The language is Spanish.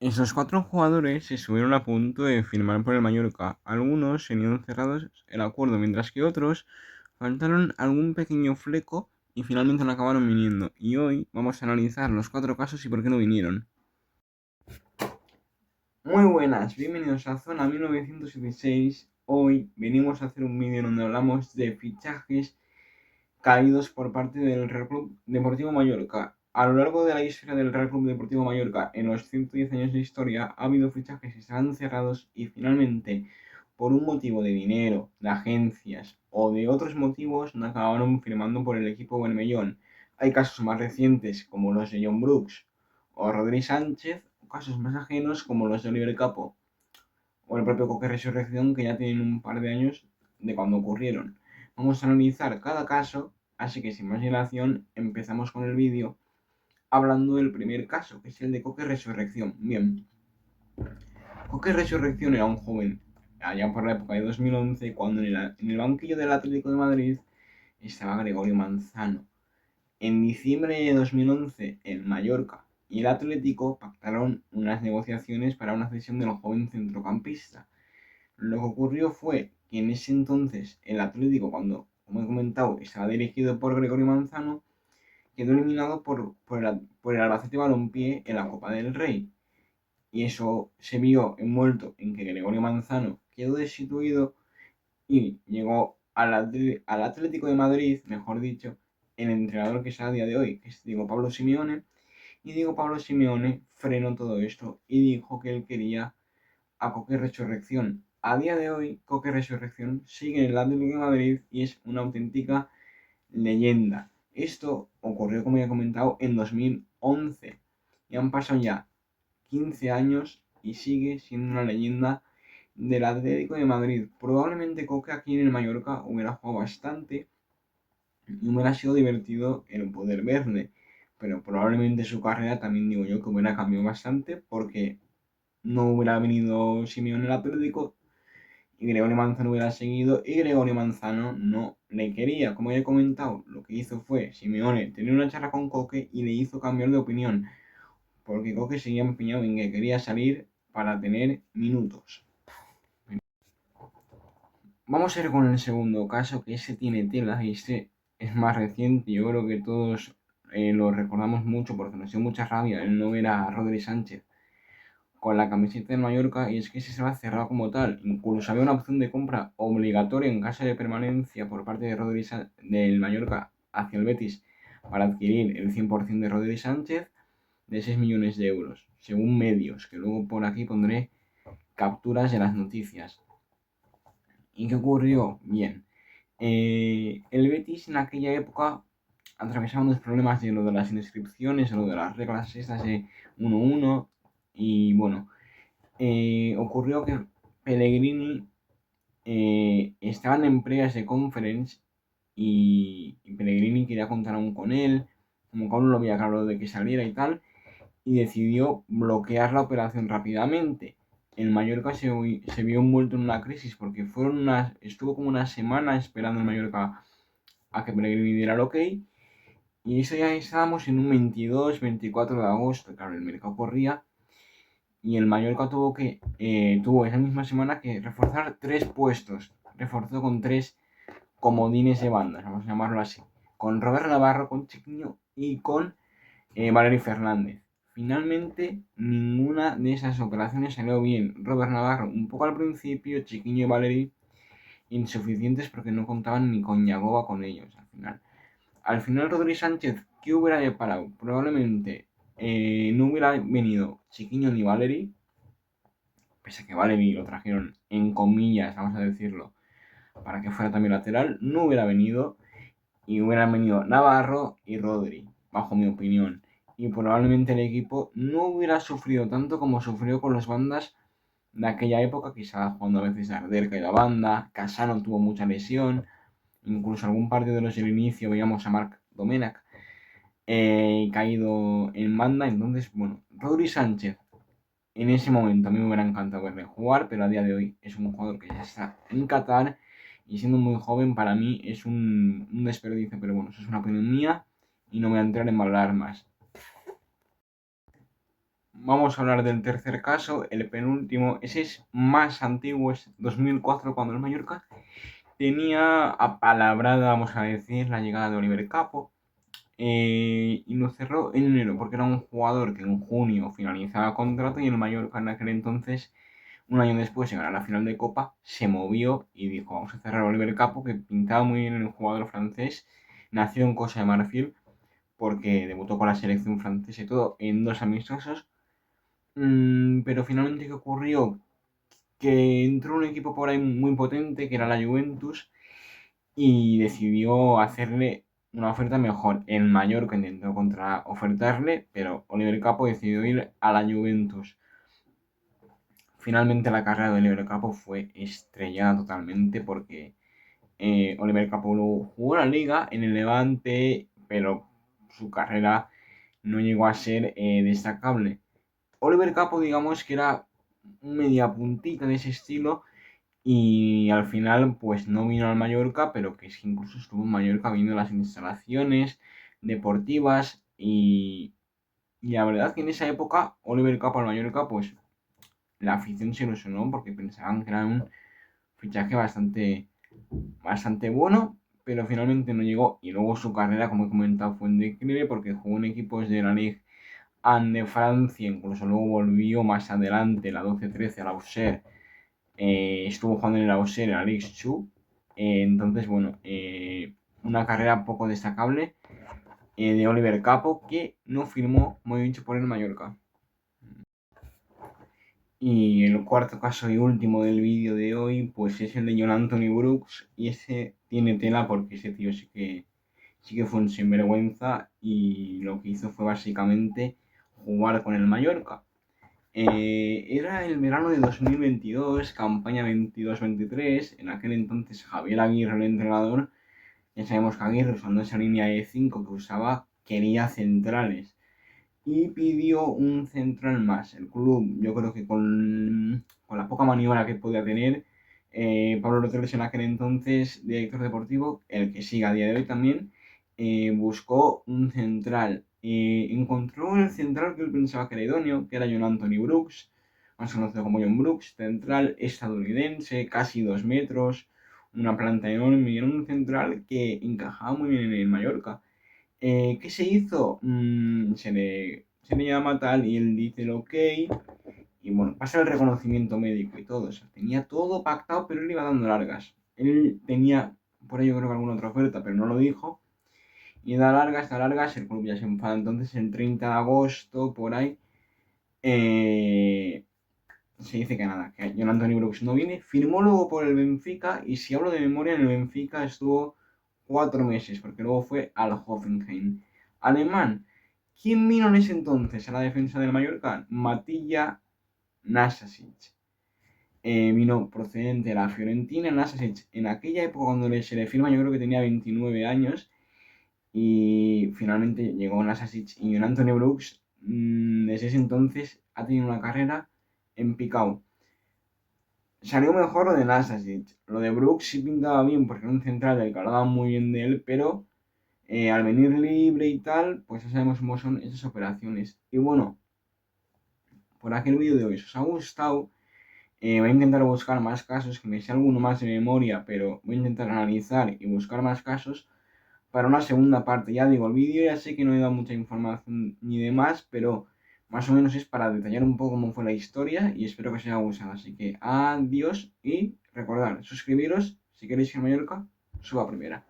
Esos cuatro jugadores estuvieron a punto de firmar por el Mallorca. Algunos tenían cerrados el acuerdo, mientras que otros faltaron algún pequeño fleco y finalmente no acabaron viniendo. Y hoy vamos a analizar los cuatro casos y por qué no vinieron. Muy buenas, bienvenidos a Zona 1976. Hoy venimos a hacer un vídeo donde hablamos de fichajes caídos por parte del Real Club Deportivo Mallorca. A lo largo de la historia del Real Club Deportivo Mallorca, en los 110 años de historia, ha habido fichajes que estaban cerrados y finalmente, por un motivo de dinero, de agencias o de otros motivos, no acabaron firmando por el equipo bermellón. Hay casos más recientes como los de John Brooks o Rodri Sánchez, o casos más ajenos como los de Oliver Capo o el propio Coque Resurrección, que ya tienen un par de años de cuando ocurrieron. Vamos a analizar cada caso, así que sin más dilación empezamos con el vídeo hablando del primer caso, que es el de Coque Resurrección. Bien, Coque Resurrección era un joven allá por la época de 2011, cuando en el banquillo del Atlético de Madrid estaba Gregorio Manzano. En diciembre de 2011, el Mallorca y el Atlético pactaron unas negociaciones para una cesión del joven centrocampista. Lo que ocurrió fue que en ese entonces el Atlético, cuando, como he comentado, estaba dirigido por Gregorio Manzano, quedó eliminado por el Albacete Balompié en la Copa del Rey. Y eso se vio envuelto en que Gregorio Manzano quedó destituido y llegó al Atlético de Madrid, mejor dicho, el entrenador que está a día de hoy, que es Diego Pablo Simeone. Y Diego Pablo Simeone frenó todo esto y dijo que él quería a Coque Resurrección. A día de hoy, Coque Resurrección sigue en el Atlético de Madrid y es una auténtica leyenda. Esto ocurrió, como ya he comentado, en 2011. Y han pasado ya 15 años y sigue siendo una leyenda del Atlético de Madrid. Probablemente Coque aquí en el Mallorca hubiera jugado bastante y hubiera sido divertido el poder verle. Pero probablemente su carrera también digo yo que hubiera cambiado bastante porque no hubiera venido Simeone al Atlético y Gregorio Manzano hubiera seguido y Gregorio Manzano no le quería. Como ya he comentado, lo que hizo fue Simeone tener una charla con Coque y le hizo cambiar de opinión, porque Coque seguía empeñado en que quería salir para tener minutos. Vamos a ir con el segundo caso, que ese tiene tela y este es más reciente. Yo creo que todos lo recordamos mucho porque nos dio mucha rabia el no ver a Rodri Sánchez con la camiseta del Mallorca, y es que se va cerrado como tal. Incluso había una opción de compra obligatoria en caso de permanencia por parte de del Mallorca hacia el Betis para adquirir el 100% de Rodri Sánchez de 6 millones de euros, según medios, que luego por aquí pondré capturas de las noticias. ¿Y qué ocurrió? Bien, el Betis en aquella época atravesaba unos problemas de lo de las inscripciones, de lo de las reglas estas de 1-1, y bueno, ocurrió que Pellegrini estaban en peleas de conference y Pellegrini quería contar aún con él, como que aún no lo veía claro de que saliera y tal, y decidió bloquear la operación rápidamente. El Mallorca se vio envuelto en una crisis porque estuvo como una semana esperando el Mallorca a que Pellegrini diera el ok, y eso ya estábamos en un 22-24 de agosto, claro, el mercado corría y el Mallorca tuvo esa misma semana que reforzar 3 puestos. Reforzó con 3 comodines de bandas, vamos a llamarlo así. Con Robert Navarro, con Chiquiño y con Valery Fernández. Finalmente, ninguna de esas operaciones salió bien. Robert Navarro un poco al principio, Chiquiño y Valery insuficientes porque no contaban ni con Yagoba con ellos al final. Al final Rodri Sánchez, ¿qué hubiera deparado? Probablemente no hubiera venido Chiquiño ni Valery, pese a que Valery lo trajeron en comillas, vamos a decirlo, para que fuera también lateral, no hubiera venido y hubieran venido Navarro y Rodri, bajo mi opinión. Y probablemente el equipo no hubiera sufrido tanto como sufrió con las bandas de aquella época, que estaba jugando a veces Arderca y la banda, Casano tuvo mucha lesión, incluso algún partido de los del inicio veíamos a Marc Domenac caído en banda. Entonces, bueno, Rodri Sánchez en ese momento a mí me hubiera encantado verle jugar, pero a día de hoy es un jugador que ya está en Qatar y siendo muy joven para mí es un desperdicio, pero bueno, eso es una opinión mía y no me voy a entrar en valorar más. vamos a hablar del tercer caso, el penúltimo. Ese es más antiguo, es 2004, cuando el Mallorca tenía apalabrada, vamos a decir, la llegada de Oliver Capo. Y lo cerró en enero porque era un jugador que en junio finalizaba contrato y el Mallorca en aquel entonces, un año después de ganar la final de Copa, se movió y dijo: vamos a cerrar a Oliver Capo, que pintaba muy bien el jugador francés. Nació en Cossa de Marfil porque debutó con la selección francesa y todo en 2 amistosos. Pero finalmente, ¿qué ocurrió? Que entró un equipo por ahí muy potente, que era la Juventus, y decidió hacerle una oferta mejor. El Mallorca intentó ofertarle, pero Oliver Capo decidió ir a la Juventus. Finalmente la carrera de Oliver Capo fue estrellada totalmente porque Oliver Capo luego jugó la liga en el Levante, pero su carrera no llegó a ser destacable. Oliver Capo, digamos que era media puntita de ese estilo, y al final pues no vino al Mallorca, pero que es que incluso estuvo en Mallorca viendo las instalaciones deportivas, y la verdad que en esa época Oliver Capo al Mallorca, pues la afición se ilusionó porque pensaban que era un fichaje bastante bueno, pero finalmente no llegó. Y luego su carrera, como he comentado, fue en declive porque jugó en equipos de la Ligue 1 de Francia, incluso luego volvió más adelante, la 12-13, a la Auxerre. Estuvo jugando en el Auxerre, en la Ligue 2. Entonces, bueno, una carrera poco destacable de Oliver Capo, que no firmó, muy dicho, por el Mallorca. Y el cuarto caso y último del vídeo de hoy, pues es el de John Anthony Brooks, y ese tiene tela porque ese tío sí que fue un sinvergüenza, y lo que hizo fue básicamente jugar con el Mallorca. Era el verano de 2022, campaña 22-23. En aquel entonces Javier Aguirre, el entrenador, ya sabemos que Aguirre, usando esa línea de 5 que usaba, quería centrales y pidió un central más. El club, yo creo que con la poca maniobra que podía tener, Pablo Roteles, en aquel entonces director deportivo, el que sigue a día de hoy también, buscó un central. Encontró el central que él pensaba que era idóneo, que era John Anthony Brooks, más conocido como John Brooks, central estadounidense, casi 2 metros, una planta enorme, y era un central que encajaba muy bien en el Mallorca. ¿Qué se hizo? Se le llama tal y él dice el ok. Y bueno, pasa el reconocimiento médico y todo. O sea, tenía todo pactado, pero él iba dando largas. Él tenía por ello creo que alguna otra oferta, pero no lo dijo. Y da largas, el club ya se enfada. Entonces, el 30 de agosto, por ahí, eh, se dice que nada, que John Anthony Brooks no viene. Firmó luego por el Benfica, y si hablo de memoria, en el Benfica estuvo 4 meses, porque luego fue al Hoffenheim. Alemán. ¿Quién vino en ese entonces a la defensa del Mallorca? Matilla Nastasic. Vino procedente de la Fiorentina. Nastasic, en aquella época cuando se le firma, yo creo que tenía 29 años. Y finalmente llegó Nastasic, y Anthony Brooks, desde ese entonces ha tenido una carrera en picado. Salió mejor lo de Nastasic. Lo de Brooks sí pintaba bien porque era un central del que hablaba muy bien de él, pero al venir libre y tal, pues ya sabemos cómo son esas operaciones. Y bueno, por aquel vídeo de hoy, si os ha gustado, voy a intentar buscar más casos, que me sé alguno más de memoria, pero voy a intentar analizar y buscar más casos para una segunda parte. Ya digo, el vídeo ya sé que no he dado mucha información ni demás, pero más o menos es para detallar un poco cómo fue la historia, y espero que os haya gustado. Así que adiós, y recordad, suscribiros si queréis que Mallorca suba primera.